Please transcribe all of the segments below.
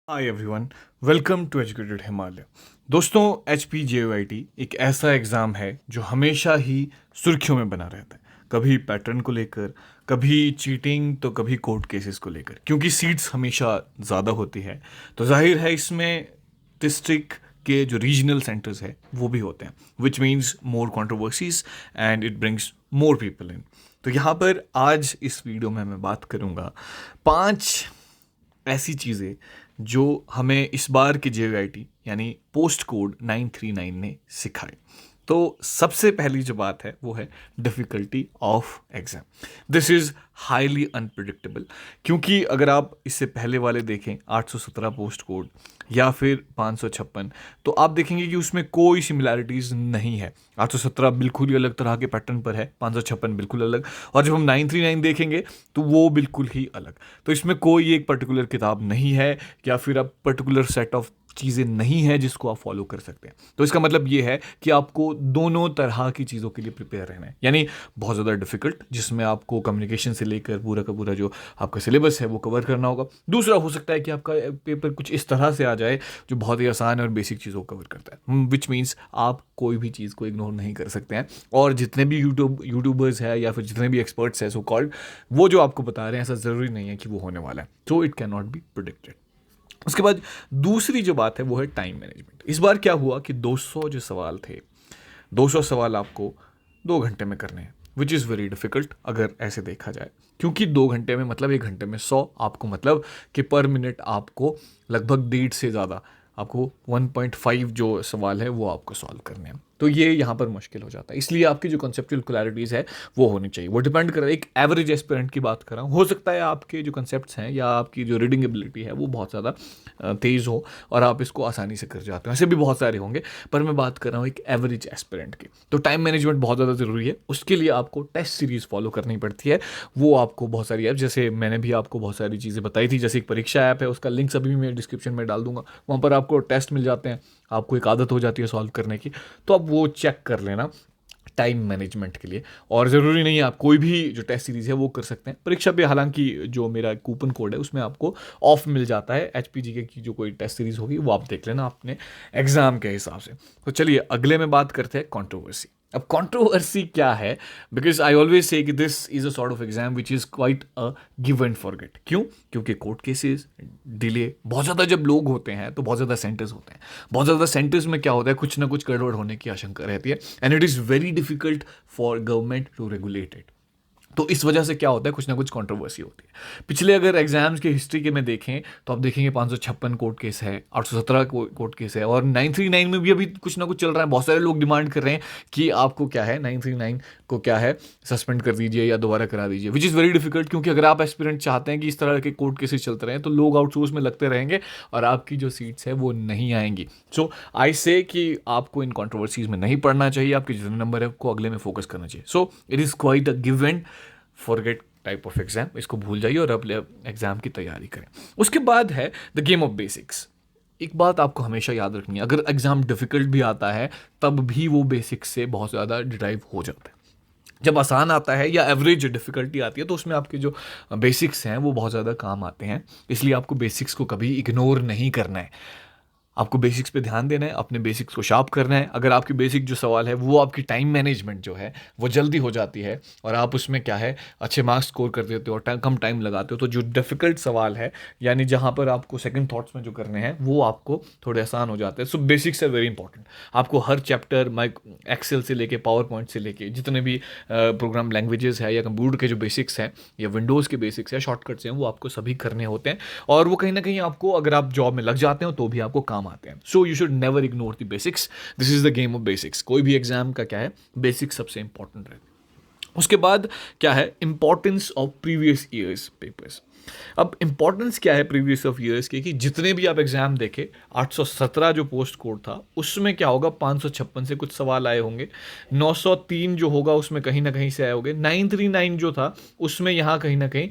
Hi everyone, welcome to educated Himalaya. दोस्तों, H P J O I T एक ऐसा exam है जो हमेशा ही सुर्खियों में बना रहता है। कभी पैटर्न को लेकर, कभी चीटिंग, तो कभी कोर्ट केसेस को लेकर, क्योंकि सीट्स हमेशा ज़्यादा होती है। तो जाहिर है इसमें डिस्ट्रिक्ट के जो रीजनल सेंटर्स है वो भी होते हैं, which means more controversies and it brings more people in. तो यहाँ पर आज इस वीडियो में मैं बात करूँगा 5 ऐसी चीज़ें जो हमें इस बार के जे यानी पोस्ट कोड 939 ने सिखाई। तो सबसे पहली जो बात है वो है difficulty of exam. This is highly unpredictable, क्योंकि अगर आप इससे पहले वाले देखें 817 पोस्ट कोड या फिर 556, तो आप देखेंगे कि उसमें कोई सिमिलैरिटीज़ नहीं है। 817 बिल्कुल ही अलग तरह के पैटर्न पर है, 556 बिल्कुल अलग, और जब हम 939 देखेंगे तो वो बिल्कुल ही अलग। तो इसमें कोई एक पर्टिकुलर किताब नहीं है या फिर अब पर्टिकुलर सेट ऑफ चीज़ें नहीं है जिसको आप फॉलो कर सकते हैं। तो इसका मतलब ये है कि आपको दोनों तरह की चीज़ों के लिए प्रिपेयर रहना है, यानी बहुत ज़्यादा डिफिकल्ट जिसमें आपको कम्युनिकेशन से लेकर पूरा का पूरा जो आपका सिलेबस है वो कवर करना होगा। दूसरा हो सकता है कि आपका पेपर कुछ इस तरह से आ जाए जो बहुत ही आसान और बेसिक चीज़ों को कवर करता है, विच मीन्स आप कोई भी चीज़ को इग्नोर नहीं कर सकते हैं। और जितने भी यूट्यूबर्स हैं या फिर जितने भी एक्सपर्ट्स हैं सो कॉल्ड, वो जो आपको बता रहे हैं ऐसा ज़रूरी नहीं है कि वो होने वाला है। So it can not be predicted. उसके बाद दूसरी जो बात है वो है टाइम मैनेजमेंट। इस बार क्या हुआ कि 200 जो सवाल थे, 200 सवाल आपको 2 घंटे में करने हैं, विच इज़ वेरी डिफिकल्ट अगर ऐसे देखा जाए, क्योंकि 2 घंटे में मतलब 1 घंटे में 100, आपको मतलब कि पर मिनट आपको लगभग 1.5 से ज़्यादा, आपको 1.5 जो सवाल है वो आपको सॉल्व करने हैं। तो ये यहाँ पर मुश्किल हो जाता है, इसलिए आपकी जो कॉन्सेप्चुअल क्लैरिटीज़ है वो होनी चाहिए। वो डिपेंड कर रहा है, एक एवरेज एस्पिरेंट की बात कर रहा हूँ। हो सकता है आपके जो कंसेप्ट्स हैं या आपकी जो रीडिंग एबिलिटी है वो बहुत ज़्यादा तेज़ हो और आप इसको आसानी से कर जाते हो, ऐसे भी बहुत सारे होंगे, पर मैं बात कर रहा हूँ एक एवरेज एस्पिरेंट की। तो टाइम मैनेजमेंट बहुत ज़्यादा ज़रूरी है। उसके लिए आपको टेस्ट सीरीज़ फॉलो करनी पड़ती है। वो आपको बहुत सारी ऐप, जैसे मैंने भी आपको बहुत सारी चीज़ें बताई थी, जैसे एक परीक्षा ऐप है, उसका लिंक सभी भी मैं डिस्क्रिप्शन में डाल दूंगा। वहाँ पर आपको टेस्ट मिल जाते हैं, आपको एक आदत हो जाती है सॉल्व करने की, तो आप वो चेक कर लेना टाइम मैनेजमेंट के लिए। और ज़रूरी नहीं है, आप कोई भी जो टेस्ट सीरीज़ है वो कर सकते हैं परीक्षा पे। हालांकि जो मेरा कूपन कोड है उसमें आपको ऑफ मिल जाता है। एच पी जी के की जो कोई टेस्ट सीरीज़ होगी वो आप देख लेना अपने एग्ज़ाम के हिसाब से। तो चलिए अगले में बात करते हैं कंट्रोवर्सी। अब कंट्रोवर्सी क्या है? बिकॉज आई ऑलवेज से कि this is a sort of exam which is quite a give and forget. क्यों? क्योंकि कोर्ट केसेस, डिले, बहुत ज़्यादा जब लोग होते हैं तो बहुत ज़्यादा सेंटर्स होते हैं। बहुत ज़्यादा सेंटर्स में क्या होता है, कुछ ना कुछ गड़बड़ होने की आशंका रहती है, and it is very difficult for government to regulate it. तो इस वजह से क्या होता है, कुछ ना कुछ कंट्रोवर्सी होती है। पिछले अगर एग्जाम्स के हिस्ट्री के में देखें तो आप देखेंगे 556 कोर्ट केस है, 817 कोर्ट केस है, और 939 में भी अभी कुछ ना कुछ चल रहा है। बहुत सारे लोग डिमांड कर रहे हैं कि आपको क्या है 939 को क्या है सस्पेंड कर दीजिए या दोबारा करा दीजिए, विच इज़ वेरी डिफिकल्ट। क्योंकि अगर आप एस्पिरेंट चाहते हैं कि इस तरह के कोर्ट केसेस चलते रहें तो लोग आउटसोर्स में लगते रहेंगे और आपकी जो सीट्स है वो नहीं आएंगी। सो आई से कि आपको इन कंट्रोवर्सीज में नहीं पढ़ना चाहिए, आपके जितने नंबर है आपको अगले में फोकस करना चाहिए। So it is quite a give and forget type of exam. इसको भूल जाइए और अपने एग्जाम की तैयारी करें। उसके बाद है द गेम ऑफ बेसिक्स। एक बात आपको हमेशा याद रखनी है, अगर एग्जाम डिफिकल्ट भी आता है तब भी वो बेसिक्स से बहुत ज़्यादा डिराइव हो जाता है। जब आसान आता है या एवरेज डिफिकल्टी आती है तो उसमें आपके जो बेसिक्स हैं वो बहुत ज़्यादा काम आते हैं। इसलिए आपको बेसिक्स को कभी इग्नोर नहीं करना है। आपको बेसिक्स पे ध्यान देना है, अपने बेसिक्स को शार्प करना है। अगर आपकी बेसिक जो सवाल है वो आपकी टाइम मैनेजमेंट जो है वो जल्दी हो जाती है और आप उसमें क्या है अच्छे मार्क्स स्कोर कर देते हो और कम टाइम लगाते हो, तो जो डिफ़िकल्ट सवाल है यानी जहाँ पर आपको सेकंड थॉट्स में जो करने हैं वो आपको थोड़े आसान हो जाते हैं। So basics are very important. आपको हर चैप्टर एक्सेल से लेके पावर पॉइंट से लेके जितने भी प्रोग्राम लैंग्वेजेस है या कंप्यूटर के जो बेसिक्स हैं या विंडोज़ के बेसिक्स हैं, शॉर्टकट्स हैं, वो आपको सभी करने होते हैं। और वो कहीं ना कहीं आपको, अगर आप जॉब में लग जाते हो तो भी आपको काम आते हैं। So you should never ignore the basics. This is the game of basics. कोई भी एग्जाम का क्या है, बेसिक्स सबसे इंपॉर्टेंट रहता है। उसके बाद क्या है, importance of previous years papers. अब इंपॉर्टेंस क्या है प्रीवियस ऑफ ईयर्स की, कि जितने भी आप एग्जाम देखे, 817 जो पोस्ट कोड था उसमें क्या होगा 556 से कुछ सवाल आए होंगे, 903 जो होगा उसमें कहीं ना कहीं से आए होंगे, 939 जो था उसमें यहाँ कहीं ना कहीं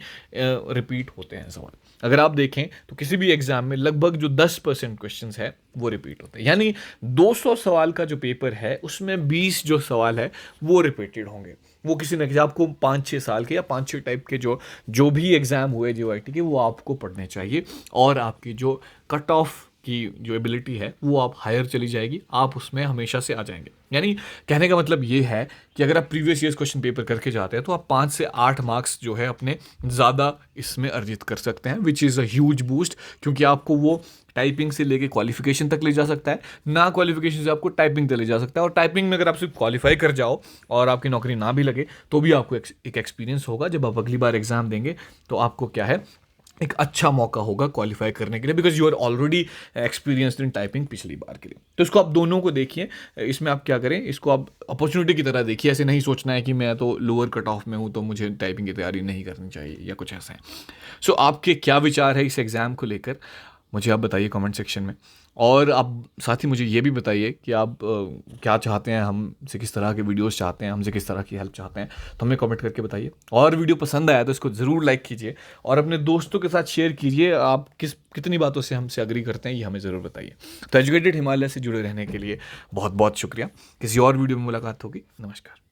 रिपीट होते हैं सवाल। अगर आप देखें तो किसी भी एग्जाम में लगभग जो 10% क्वेश्चंस है वो रिपीट होते हैं, यानी 200 सवाल का जो पेपर है उसमें 20 जो सवाल है वो रिपीटेड होंगे। वो किसी न किसी आपको 5-6 साल के या 5-6 टाइप के जो जो भी एग्जाम हुए जीओआईटी के वो आपको पढ़ने चाहिए, और आपकी जो कट ऑफ की जो एबिलिटी है वो आप हायर चली जाएगी, आप उसमें हमेशा से आ जाएंगे। यानी कहने का मतलब ये है कि अगर आप प्रीवियस ईयर्स क्वेश्चन पेपर करके जाते हैं तो आप 5 से 8 मार्क्स जो है अपने ज़्यादा इसमें अर्जित कर सकते हैं, which is a huge boost, क्योंकि आपको वो टाइपिंग से लेके क्वालिफिकेशन तक ले जा सकता है, ना क्वालिफिकेशन से आपको टाइपिंग तक ले जा सकता है। और टाइपिंग में अगर आप सिर्फ क्वालिफाई कर जाओ और आपकी नौकरी ना भी लगे तो भी आपको एक एक्सपीरियंस होगा, जब आप अगली बार एग्जाम देंगे तो आपको क्या है एक अच्छा मौका होगा क्वालिफाई करने के लिए, because you are already experienced in typing पिछली बार के लिए। तो इसको आप दोनों को देखिए, इसमें आप क्या करें, इसको आप अपॉर्चुनिटी की तरह देखिए। ऐसे नहीं सोचना है कि मैं तो लोअर कट ऑफ में हूँ तो मुझे टाइपिंग की तैयारी नहीं करनी चाहिए या कुछ ऐसा है। सो आपके क्या विचार है इस एग्ज़ाम को लेकर, मुझे आप बताइए कमेंट सेक्शन में। और आप साथ ही मुझे ये भी बताइए कि आप क्या चाहते हैं, हमसे किस तरह के वीडियोस चाहते हैं, हमसे किस तरह की हेल्प चाहते हैं, तो हमें कमेंट करके बताइए। और वीडियो पसंद आया तो इसको ज़रूर लाइक कीजिए और अपने दोस्तों के साथ शेयर कीजिए। आप कितनी बातों से हमसे अग्री करते हैं ये हमें ज़रूर बताइए। तो एजुकेटेड हिमालय से जुड़े रहने के लिए बहुत बहुत शुक्रिया। किसी और वीडियो में मुलाकात होगी। नमस्कार।